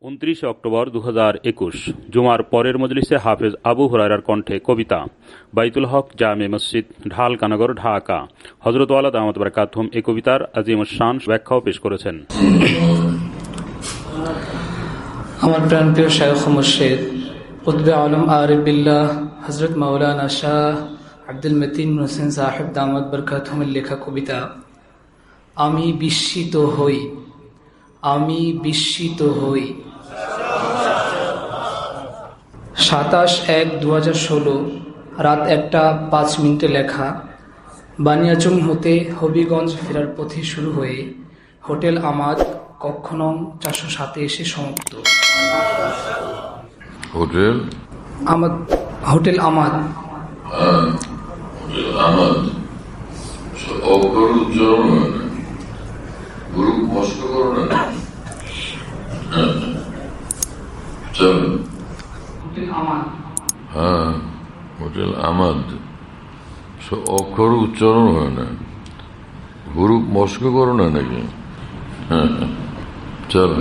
29 October 2021 জুমার পরের মজলিসে হাফেজ আবু হুরায়রার কণ্ঠে কবিতা বাইতুল হক জামে মসজিদ ঢালকানগর ঢাকা। হযরত ওয়ালা দামাত বারাকাতুহুম এই কবিতার আজিমুশ-শান ব্যাখ্যাও পেশ করেছেন। আমার প্রাণপ্রিয় শায়খ মুর্শিদ কুতবে আলম আরিফ বিল্লাহ হযরত মাওলানা শাহ আব্দুল মতিন হোসেন সাহেব দামাত বারাকাতুহুমের লেখা কবিতা আমি বিস্মিত হই, আমি বিস্মিত হই। 27/1/2016 রাত 1:05 লেখা। বানিয়াচং হতে হবিগঞ্জ ফেরার পথে শুরু হয়ে হোটেল আমাদ কক্ষ নং 407 এসে সমাপ্ত। Hotel আমাদ, hotel আমাদ। আমাদ অক্ষর উচ্চারণ হয় না, গুরু কষ্ট করো না। হ্যাঁ, হোটেল আমাদ অক্ষর উচ্চারণ হয় না, গুরু মস্ক করো না নাকি? হ্যাঁ, চল।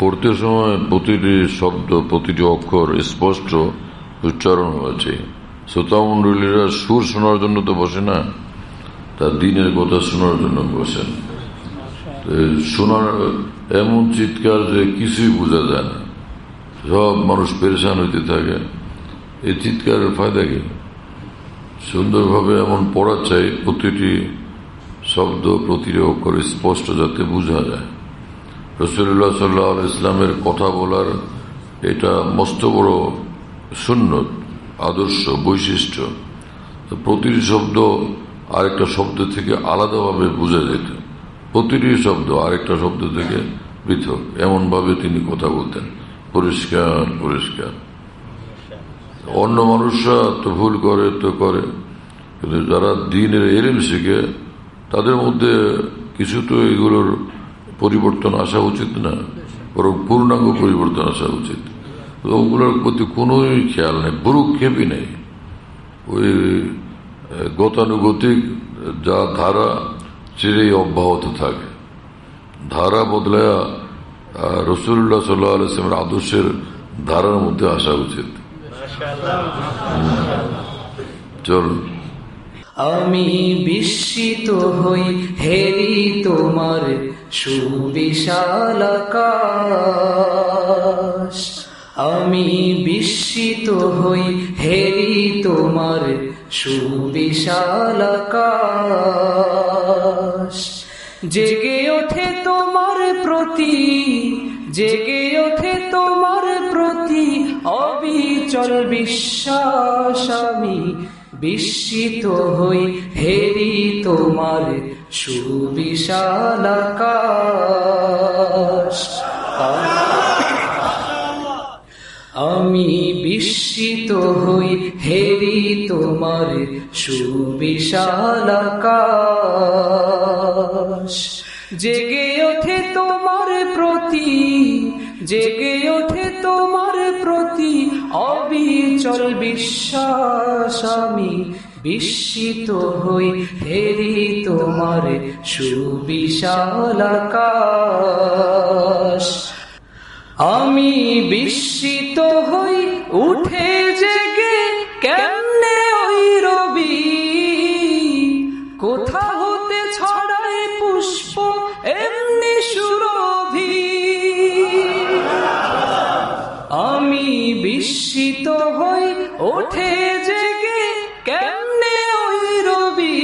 পড়তে সময় প্রতিটি শব্দ, প্রতিটি অক্ষর স্পষ্ট উচ্চারণ হয়েছে। শ্রোতামণ্ডলীরা সুর শোনার জন্য তো বসে না, তার দিনের কথা শোনার জন্য বসেন। শোনার এমন চিৎকার যে কিছুই বোঝা যায় না, সব মানুষ পেরেশান হইতে থাকে। এই চিৎকারের ফায়দা কি? সুন্দরভাবে এমন পড়া চাই, প্রতিটি শব্দ, প্রতিটি অক্ষর স্পষ্ট যাতে বোঝা যায়। রাসূলুল্লাহ সাল্লাল্লাহু আলাইহি ইসলামের কথা বলার এটা মস্ত বড় সুন্নত, আদর্শ, বৈশিষ্ট্য। প্রতিটি শব্দ আরেকটা শব্দ থেকে আলাদাভাবে বোঝা যেত, প্রতিটি শব্দ আরেকটা শব্দ থেকে পৃথক। এমনভাবে তিনি কথা বলতেন, পরিষ্কার পরিষ্কার। অন্য মানুষরা তো ভুল করে তো করে, কিন্তু যারা দ্বীনের ইলম শিখে তাদের মধ্যে কিছু তো এগুলোর পরিবর্তন আসা উচিত না, বরং পূর্ণাঙ্গ পরিবর্তন আসা উচিত। ওগুলোর প্রতি কোনোই খেয়াল নেই, ভ্রুক্ষেপই নেই। ওই গতানুগতিক যা ধারা চিরেই অব্যাহত থাকে। ধারা বদলায়া রাসূলুল্লাহ সাল্লাল্লাহু আলাইহি ওয়াসাল্লামের আদর্শের ধারার মধ্যে আসা উচিত। চল। আমি বিস্মিত হই হেরি তোমার সুবিশাল আকাশ, আমি বিস্মিত হই হেরি তোমার সুবিশাল আকাশ। জেগে ওঠে তোমার প্রতি, জেগে ওঠে তোমার প্রতি অবিচল বিশ্বাস। আমি বিস্মিত হই হেরি তোমার সুবিশাল আকাশ। আমি বিস্মিত হই হেরি তোমার সুবিশাল আকাশ। জেগে ওঠে তোমার প্রতি, জেগে ওঠে তোমার প্রতি অবিচল বিশ্বাস। আমি বিস্মিত হই হেরি তোমার সুবিশাল আকাশ। আমি বিস্মিত হই উঠে জেগে কেমনে ওই রবি, কোথা হতে ছড়ায় পুষ্প এমনি সুরভি। আমি বিস্মিত হই ওঠে জেগে কেমনে ওই রবি,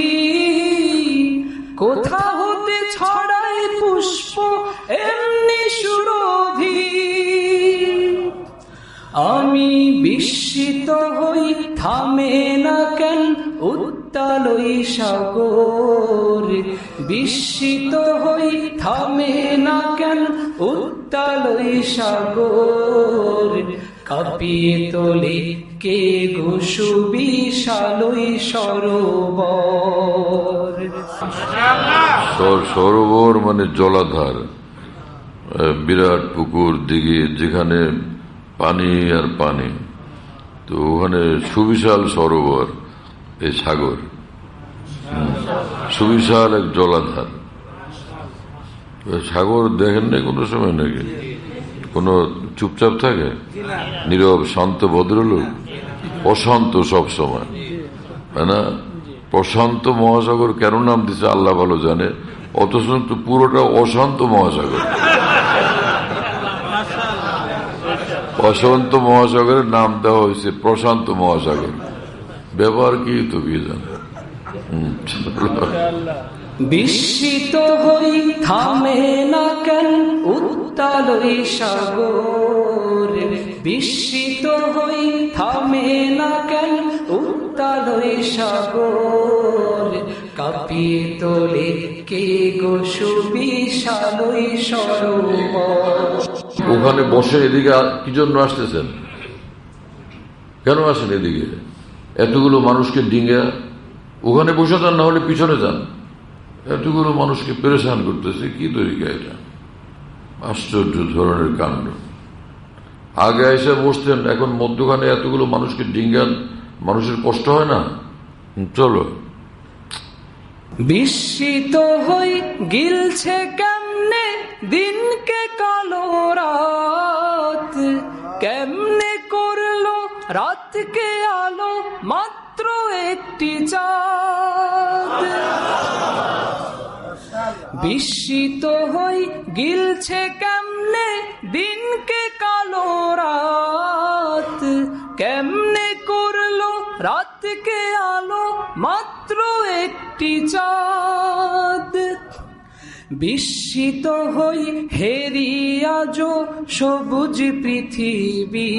কোথা হতে ছড়ায় পুষ্প এমনি সুরভি। আমি বিস্মিত হই থামে না কেন উত্তাল ওই সাগর, বিস্মিত হই থামে না কেন উত্তাল ওই সাগর। কাঁপিয়ে তোলে কে গো সুবিশাল ওই সরোবর। সরোবর মানে জলাধার, বিরাট পুকুর, দিঘি, যেখানে পানি আর পানি। তো ওখানে সুবিশাল সরোবর, এই সাগর, সুবিশাল এক জলাধার। সাগর দেখেন না কোনো সময় নাকি? কোনো চুপচাপ থাকে? নীরব শান্ত ভদ্রলোক, অশান্ত সব সময়, তাই না? প্রশান্ত মহাসাগর কেন নাম দিচ্ছে আল্লাহ ভালো জানে, অথচ পুরোটা অশান্ত মহাসাগর। প্রশান্ত মহাসাগরের নাম দেওয়া হয়েছে প্রশান্ত মহাসাগর। ব্যবহার কি তো কি জানে। বিস্মিত হই থামে না কেন উত্তালই সাগর, বিস্মিত হই থামে না কেন উত্তালই সাগর, কাঁপিয়ে তোলে কে গো সুবিশালই সরোবর। ওখানে বসে এদিকে কি জন্য আসতেছেন? কেন আসেন এদিকে? এতগুলো মানুষকে ডিঙ্গা ওখানে বসে যান, না হলে পিছনে যান। এতগুলো মানুষকে পেরেশান করতেছে কি তরিকা এটা? আশ্চর্য ধরনের কাণ্ড। আগে এসে বসতেন, এখন মধ্যখানে এতগুলো মানুষকে ডিঙ্গান, মানুষের কষ্ট হয় না? চলো। বিস্মিত হই গিলছে কেমনে দিনকে কালো রাত, কেমনে করলো রাতকে আলো মাত্র একটি চাঁদ। বিস্মিত হই গিলছে কেমনে দিনকে কালো রাত, কেমনে করলো রাতকে আলো মাত্র একটি চাঁদ। বিস্মিত হই হেরিয়াজ সবুজ পৃথিবী,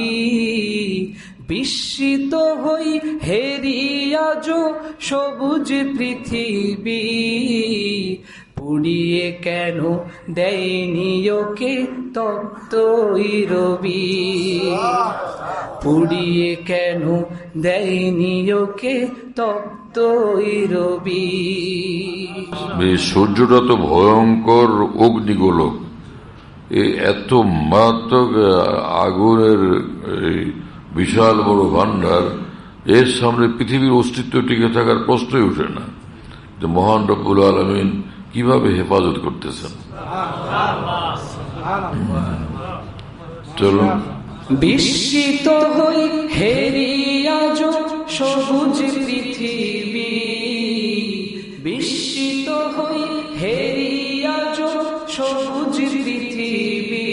বিস্মিত হই হেরিয়াজ সবুজ পৃথিবী, পুড়িয়ে কেন দেয়নি ওকে তপ্তই রবি, পুড়িয়ে কেন দেয়নি ওকে তপ্তই রবি। সূর্যটা তো ভয়ঙ্কর অগ্নিগোলক, এত মারাত্মক আগুনের বিশাল বড় ভান্ডার, এর সামনে পৃথিবীর অস্তিত্ব টিকে থাকার প্রশ্নই উঠে না। যে মহান রব্বুল আলামিন কিভাবে হেফাজত করতেছেন। চলো। বিস্মিত হই হেরিয়াজ সবুজ পৃথিবী, বিস্মিত হই হেরিয়াজ সবুজ পৃথিবী,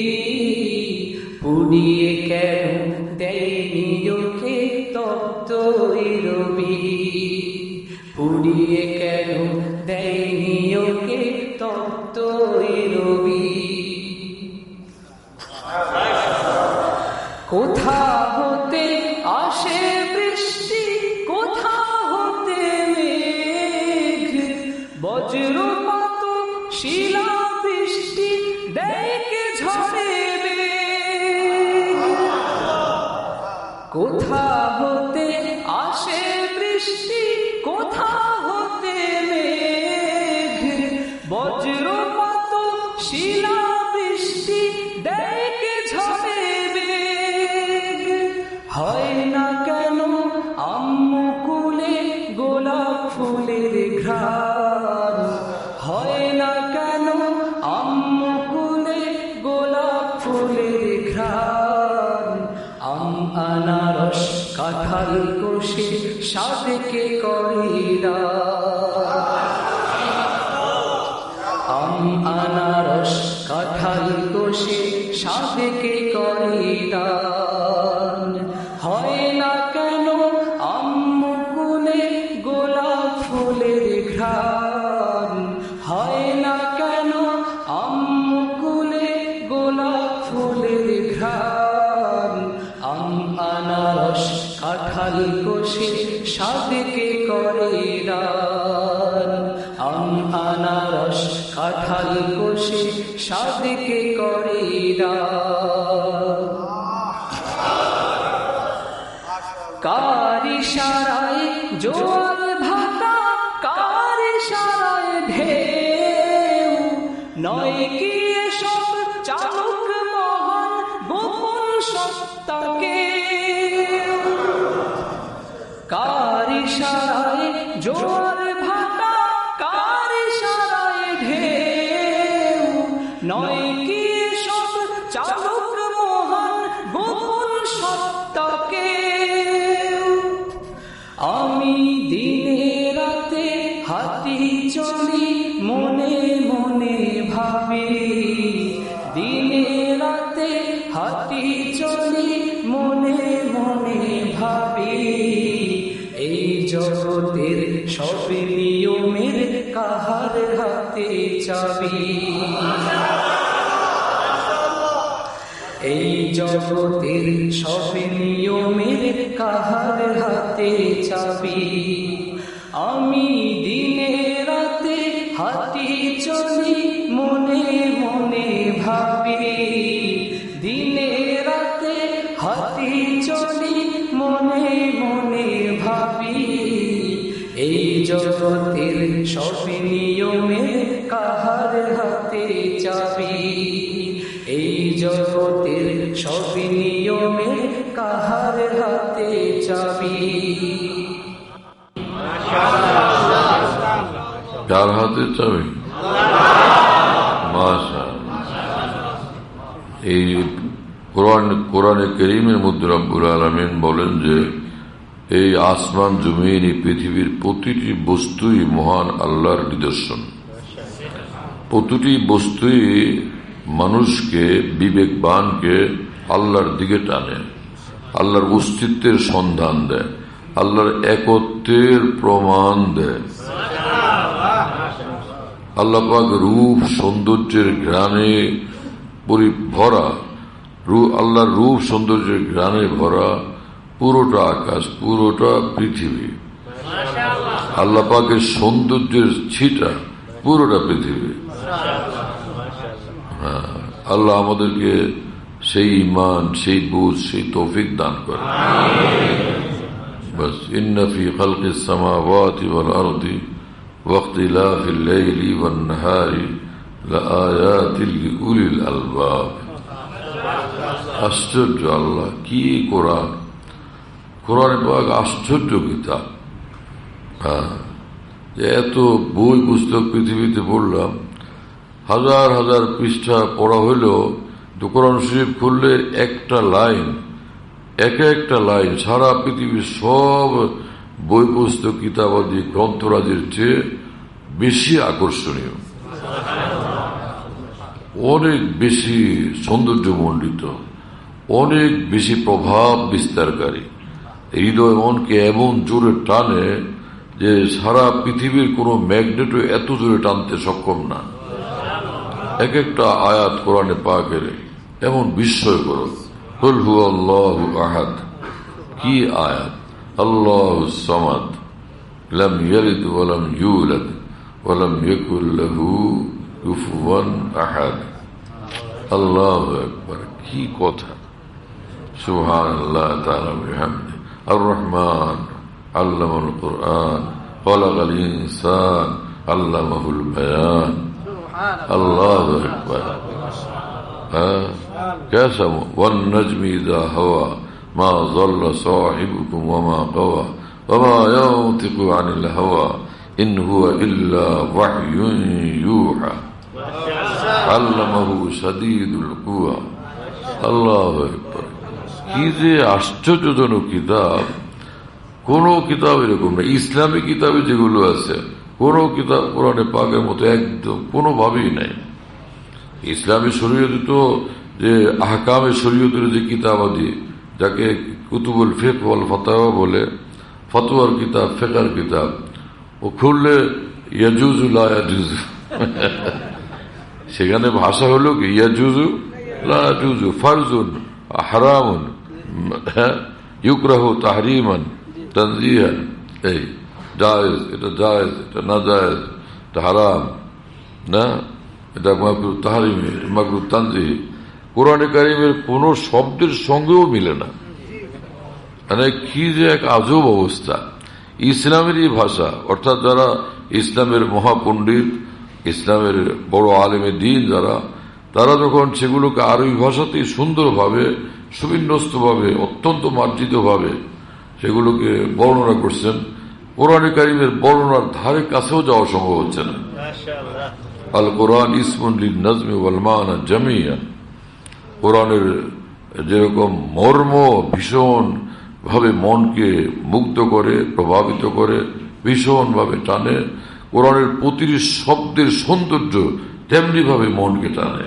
পুড়িয়ে কেন দেয়নি ওকে তপ্তই রবি, পুড়িয়ে কেন দেয়নি ওকে তপ্তই রবি। কোথা হতে আসে বৃষ্টি, কোথা হতে মেঘ, বজ্রপাত শিলা বৃষ্টি দেখে ঝরে বেগ। কোথা হতে আসে বৃষ্টি, কোথা হতে মেঘ, বজ্রপাত শিলা বৃষ্টি দেখে ঝরে বেগ। হয় না কেন আম্মু কুলে গোলাপ ফুলের ঘ্রাণ, হয় না কেন আম্মু কুলে গোলাপ ফুলের ঘ্রাণ। আনারস কাঁঠাল কষে সাদেকে কইরা, আনারস কাঁঠাল কষে সাদেকে কইরা। হয় না কেন আম্মু কুলে গোলাপ ফুলের ঘ্রাণ, হয় না কেন আম্মু কুলে গোলাপ ফুলের ঘ্রাণ। আনারস কাঁঠাল কষে সাদেকে কইরা, আনারস কাঁঠাল কষে সাদেকে কইরা। কার ইশারায় জোয়ার ভাটা, কার ইশারায় ঢেউ, নয় কি এসব চালক মহান গোপন সত্তাকে। কার ইশারায় জোয়ার ভাটা, কার ইশারায় ঢেউ, নয় কি এসব চালক জগতের সব নিয়মের কাহার হাতে চাবি, এই জগতের সব নিয়মের কাহার হাতে চাবি। আমি দিনে রাতে হাঁটি চলি মনে মনে ভাবি, দিনে রাতে হাঁটি চলি মনে মনে ভাবি, এই জগতের সব নিয়মের কাহার হাতে চাবি, এই জগতের সব নিয়মের কাহার হাতে চাবি। কার হাতে চাবি? মাশাআল্লাহ। এই কোরআনে কারীমের মধ্যে রব্বুল আলামিন বলেন যে এই আসমান জমিন এই পৃথিবীর প্রতিটি বস্তুই মহান আল্লাহর নিদর্শন। প্রতিটি বস্তুই মানুষকে, বিবেকবানকে আল্লাহর দিকে টানে, আল্লাহর অস্তিত্বের সন্ধান দেয়, আল্লাহর একত্বের প্রমাণ দেয়। আল্লাহ পাক রূপ সৌন্দর্যের ঘ্রাণে ভরা, আল্লাহর রূপ সৌন্দর্যের ঘ্রাণে ভরা পুরোটা আকাশ, পুরোটা পৃথিবী। আল্লাহ পাকের সৌন্দর্যের ছিটা পুরোটা পৃথিবী। হ্যাঁ, আল্লাহ আমাদেরকে সেই ঈমান, সেই বুঝ, সেই তৌফিক দান করে। বাস ইন্না ফি খালকিস সামাওয়াতি ওয়াল আরদি ওয়াখতিলাফিল লাইলি ওয়ান নাহারি লাআয়াতিল লিউলিল আলবাব। আশ্চর্য আল্লাহ, কি কোরআন! কোরআনে পাক আশ্চর্য কিতাব। হ্যাঁ, এত বই পুস্তক পৃথিবীতে পড়লাম, হাজার হাজার পৃষ্ঠা পড়া হইলেও কোরআন শরীফ খুললে একটা লাইন, একটা লাইন সারা পৃথিবীর সব বই পুস্তক কিতাবাদি গ্রন্থরাজের চেয়ে বেশি আকর্ষণীয়, অনেক বেশি সৌন্দর্যমণ্ডিত, অনেক বেশি প্রভাব বিস্তারকারী। হৃদয় মনকে এমন জোরে টানে যে সারা পৃথিবীর কোন ম্যাগনেটও এত জোরে টানতে সক্ষম না। একটা আয়াত কোরআনে পাকের এমন বিস্ময়কর। কুল হুয়াল্লাহু আহাদ, কি আয়াত! আল্লাহুস সামাদ, লাম ইয়ালিদ ওয়া লাম ইউলাদ ওয়া লাম ইয়াকুল লাহু কুফুয়ান আহাদ। আল্লাহু আকবার, কি কথা! সুবহানাল্লাহ তাআলা বিহামদিহি। আর রহমান আল্লামাল কুরআন খালাকাল ইনসান আল্লামাহুল বায়ান। আল্লাহু আকবার। कैसा वन नज्मी इज़ा हवा मा ज़ल्ला साहिबुकुम वमा गवा वमा यंतिकु अनिल हवा इन हुवा इल्ला वह्युन यूहा अल्लमहु शदीदुल कुवा। আল্লাহু আকবার, কি যে আশ্চর্যজনক কিতাব! কোন কিতাব এরকম না। ইসলামী কিতাবে যেগুলো আছে কোন কিতাব কোরআনে পাকের মতো একদম কোনোভাবেই নাই। ইসলামী শরীয়তে তো যে আহকামে শরীয়তের যে কিতাবাদি, যাকে কুতুবুল ফিকহ ওয়াল ফাতাওয়া বলে, ফতোয়ার কিতাব, ফিকহের কিতাব, ও খুললে ইয়াজুজু লা ইয়াজুজু সেখানে ভাষা হলো কি ইয়াজুজু লা ইয়াজুজু, ফারজুন হারামুন, ইউকরাহু তাহরিমান তানজিহান, এই জায়েজ, এটা জায়েজ, এটা নাজায়েজ, এটা হারাম না, এটা মাকরুহ তাহরিমি, মাকরুহ তানজিহি। কোরআনে কারীমের কোন শব্দের সঙ্গেও মিলে না। মানে কি যে এক আজব অবস্থা! ইসলামেরই ভাষা, অর্থাৎ যারা ইসলামের মহাপণ্ডিত, ইসলামের বড় আলেমে দ্বীন যারা, তারা যখন সেগুলোকে আরবি ভাষাতেই সুন্দরভাবে, সুবিন্যস্তভাবে, অত্যন্ত মার্জিতভাবে সেগুলোকে বর্ণনা করছেন, কোরআনে কারীমের বর্ণনার ধারে কাছেও যাওয়া সম্ভব হচ্ছে না। আল কোরআন ইসমুন লিন নাজমি ওয়াল মানা জামিয়ান। কোরআনের যেরকম মর্ম ভীষণ ভাবে মনকে মুগ্ধ করে, প্রভাবিত করে, ভীষণ ভাবে টানে, কোরআনের প্রতিটি শব্দের সৌন্দর্য তেমনি ভাবে মনকে টানে,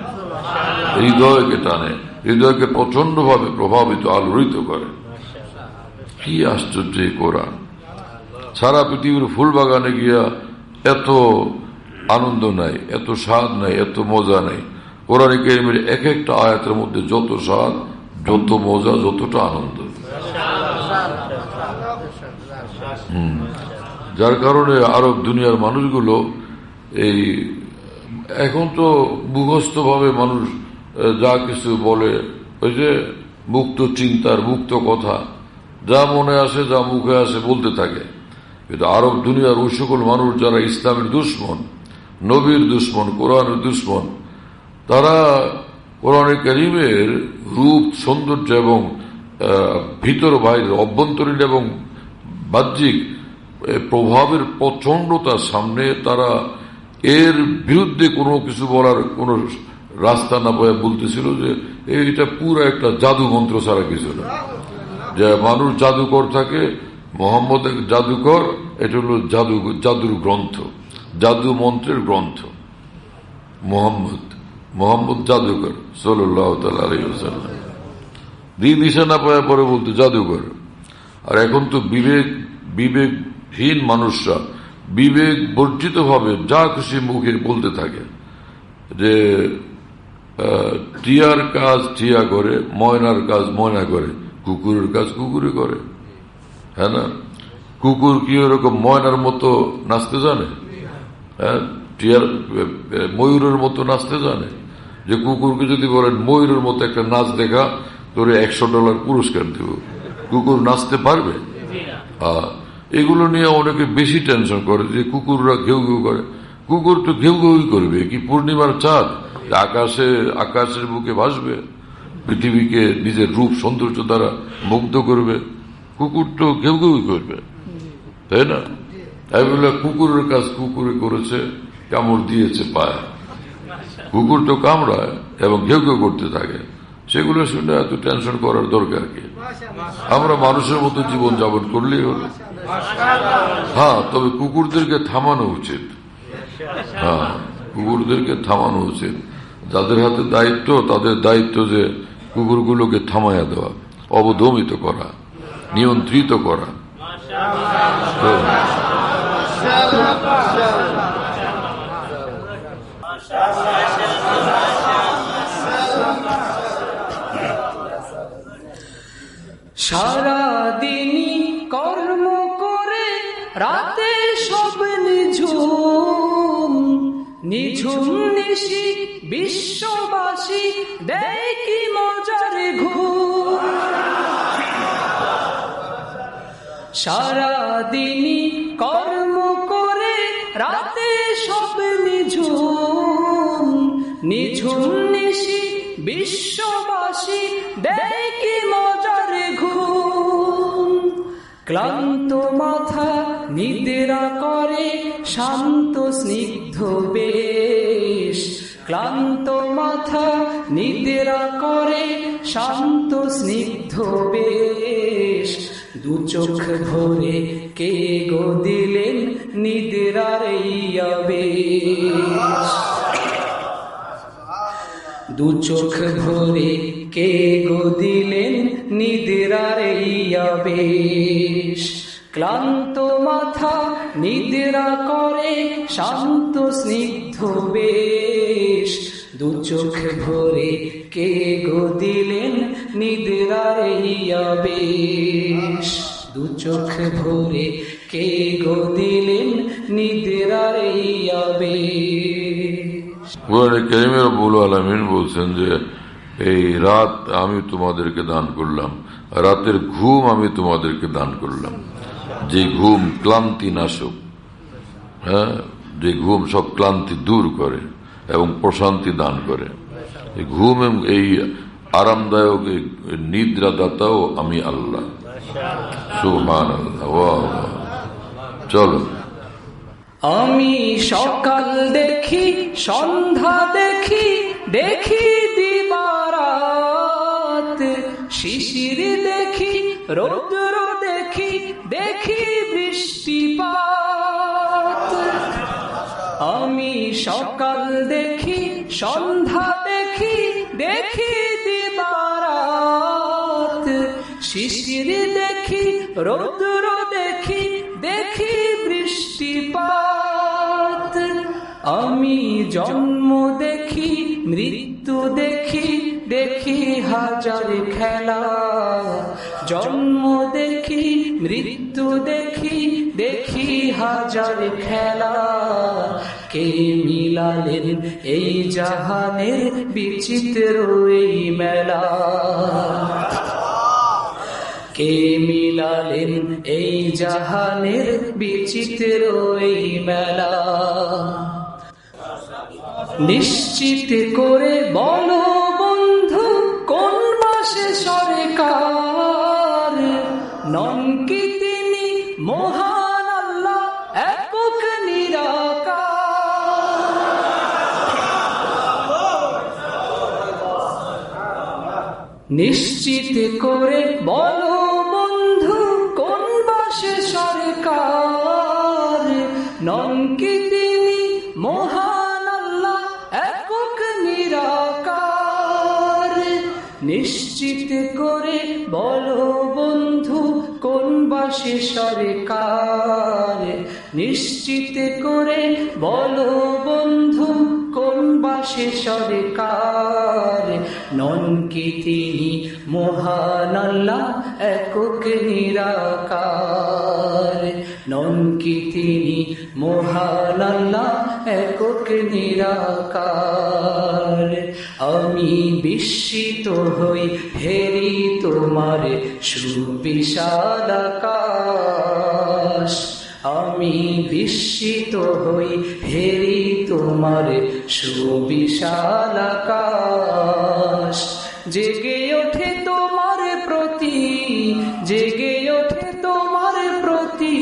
হৃদয়কে টানে, হৃদয়কে প্রচন্ড ভাবে প্রভাবিত, আলোড়িত করে। কি আশ্চর্য এই কোরআন! সারা পৃথিবীর ফুল বাগানে গিয়া এত আনন্দ নাই, এত স্বাদ নাই, এত মজা নাই। কোরআন কারীমের এক একটা আয়াতের মধ্যে যত স্বাদ, যত মজা, যতটা আনন্দ। যার কারণে আরব দুনিয়ার মানুষগুলো এই এখন তো মুখস্থ ভাবে মানুষ যা কিছু বলে, ওই যে মুক্ত চিন্তার, মুক্ত কথা, যা মনে আসে, যা মুখে আসে বলতে থাকে। কিন্তু আরব দুনিয়ার ওই সকল মানুষ যারা ইসলামের দুশ্মন, নবীর দুশ্মন, কোরআনের দুশ্মন, তারা কোরআন কারীমের রূপ, সৌন্দর্য এবং ভিতর বাইরের, অভ্যন্তরীণ এবং বাহ্যিক প্রভাবের প্রচন্ডতার সামনে তারা এর বিরুদ্ধে কোনো কিছু বলার কোনো রাস্তা না পায় বলতেছিল যে এটা পুরো একটা জাদু মন্ত্র ছাড়া কিছু না। যে মানুষ জাদুকর থাকে, মোহাম্মদ জাদুকর, এটা হলো জাদুর গ্রন্থ, জাদু মন্ত্রের গ্রন্থ। মোহাম্মদ জাদুকর সাল্লাল্লাহু তাআলা আলাইহি ওয়াসাল্লাম, দিশা না পাওয়া পরে বলতে জাদুকর। আর এখন তো বিবেকহীন মানুষরা বিবেক বর্জিত ভাবে যা খুশি মুখে বলতে থাকে যে টিয়ার কাজ টিয়া করে, ময়নার কাজ ময়না করে, কুকুরের কাজ কুকুরে করে। হ্যাঁ না? কুকুর কি ওরকম ময়নার মতো নাচতে জানে? হ্যাঁ, টিয়ার ময়ূরের মতো নাচতে জানে? যে কুকুরকে যদি বলেন ময়ূরের মতো একটা নাচ দেখা, তোরে $100 পুরস্কার দেব, কুকুর নাচতে পারবে? এগুলো নিয়ে অনেকে বেশি টেনশন করে যে কুকুররা ঘেউ ঘেউ করে। কুকুর তো ঘেউ ঘেউই করবে, কি পূর্ণিমার চাঁদ আকাশের বুকে ভাসবে, পৃথিবীকে নিজের রূপ সৌন্দর্য দ্বারা মুগ্ধ করবে? কুকুর তো ঘেউ ঘেউই করবে, তাই না? তাই বলে কুকুরের কাজ কুকুরে করেছে, কামড় দিয়েছে পায়ে, কুকুর তো কামড়ায় এবং ঘেউ ঘেউ করতে থাকে। সেগুলো শুনে এত টেনশন করার দরকার কি? আমরা মানুষের মতো জীবন যাপন করলেই হলো। হ্যাঁ, তবে কুকুরদেরকে থামানো উচিত। হ্যাঁ, কুকুরদেরকে থামানো উচিত। যাদের হাতে দায়িত্ব, তাদের দায়িত্ব যে কুকুরগুলোকে থামাইয়া দেওয়া, অবদমিত করা, নিয়ন্ত্রিত করা। সারাদিনই কর্ম করে রাতে সব নিঝুম নিঝুম নিশি বিশ্ববাসী দেয় কি মজার ঘুম। সারাদিনই কর্ম করে রাতে সব নিঝুম নিঝুম নিশি বিশ্ববাসী দেয় কি মজার ঘুম। ক্লান্ত মাথা নিদ্রা করে শান্ত স্নিগ্ধ বেশ, ক্লান্ত মাথা নিদ্রা করে শান্ত স্নিগ্ধ বেশ। দু চোখ ভরে কে গো দিলেন নিদ্রার এই আবেশ। দু চোখ ভরে কে গো দিলেন নিদ্রার এই আবেশ। ক্লান্ত মাথা নিদ্রা করে শান্ত স্নিগ্ধ বেশ। দু চোখ ভরে কে গো দিলেন নিদ্রার এই আবেশ। দু চোখ ভরে কে গো দিলেন নিদ্রার এই আবেশ। কোরআনে কারীমে রব্বুল আলামিন বলছেন যে এই রাত আমি তোমাদেরকে দান করলাম, রাতের ঘুম আমি তোমাদেরকে দান করলাম, যে ঘুম ক্লান্তি নাশক। হ্যাঁ, যে ঘুম সব ক্লান্তি দূর করে এবং প্রশান্তি দান করে। এই ঘুম, এই আরামদায়ক নিদ্রা দাতাও আমি আল্লাহ। সুবহানাল্লাহ। চলো, আমি সকাল দেখি, সন্ধ্যা দেখি, দেখি দিবারাত, শিশির দেখি, রৌদ্র দেখি, দেখি বৃষ্টিপাত। আমি সকাল দেখি, সন্ধ্যা দেখি, দেখি দিবারাত, শিশির দেখি, রৌদ্র দেখি, দেখি আমি জন্ম দেখি মৃত্যু দেখি দেখি হাজার খেলা জন্ম দেখি মৃত্যু দেখি দেখি হাজার খেলা কে মিলালেন এই জাহানের বিচিত্র এই মেলা কে মিলালেন এই জাহানের বিচিত্র এই মেলা নিশ্চিত করে বলো বন্ধু কোন মাসে সরকার নন কি তিনি মহান আল্লাহ একক নিরাকার নিশ্চিত করে বলো বন্ধু কোন মাসে সরকার নন কি তিনি মহান আল্লাহ একক নিরাকার নিশ্চিত করে বলো বন্ধু কোন বাসে সরকার নিশ্চিত করে বলো বন্ধু কোন বাসে সরকার নন কি তিনি মহান আল্লাহ একক নিরাকার নন কি তিনি মহান আল্লাহ একক নিরাকার আমি বিস্মিত হই হেরি তোমার সুবিশাল আকাশ আমি বিস্মিত হই হেরি তোমার সুবিশাল আকাশ জেগে ওঠে তোমার প্রতি জেগে ওঠে তোমার প্রতি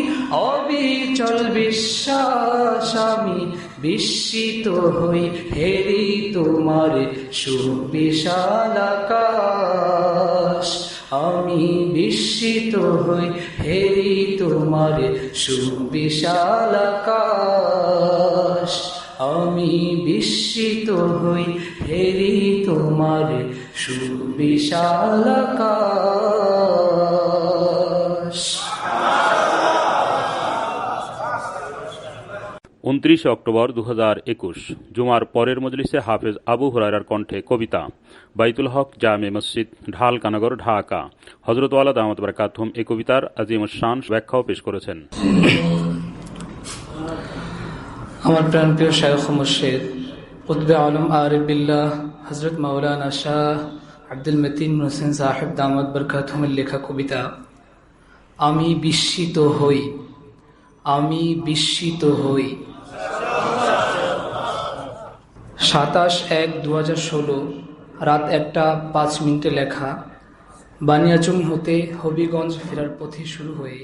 অবিচল বিশ্বাস আমি বিস্মিত হই হেরি তোমার সুবিশাল আকাশ আমি বিস্মিত হই হেরি তোমার সুবিশাল আকাশ আমি বিস্মিত হই হেরি তোমার সুবিশাল আকাশ 29 অক্টোবর 2021 জুমার পরের মজলিসে হাফেজ আবু হুরায়রার কণ্ঠে কবিতা বাইতুল হক জামে মসজিদ ঢালকানগর ঢাকা হযরত ওয়ালা দামাত বারাকাতুহুম এই কবিতার আজিমুশ-শান ব্যাখ্যাও পেশ করেছেন। আমার প্রাণপ্রিয় শায়খ মুর্শিদ কুতবে আলম আরিফ বিল্লাহ হযরত মাওলানা শাহ আব্দুল মতিন হোসেন সাহেব দামাত বরকাতুহুমের লেখা কবিতা আমি বিস্মিত হই আমি বিস্মিত হই। 27/1/2016 রাত 1:05 লেখা বানিয়াচং হতে হবিগঞ্জ ফেরার পথে শুরু হয়ে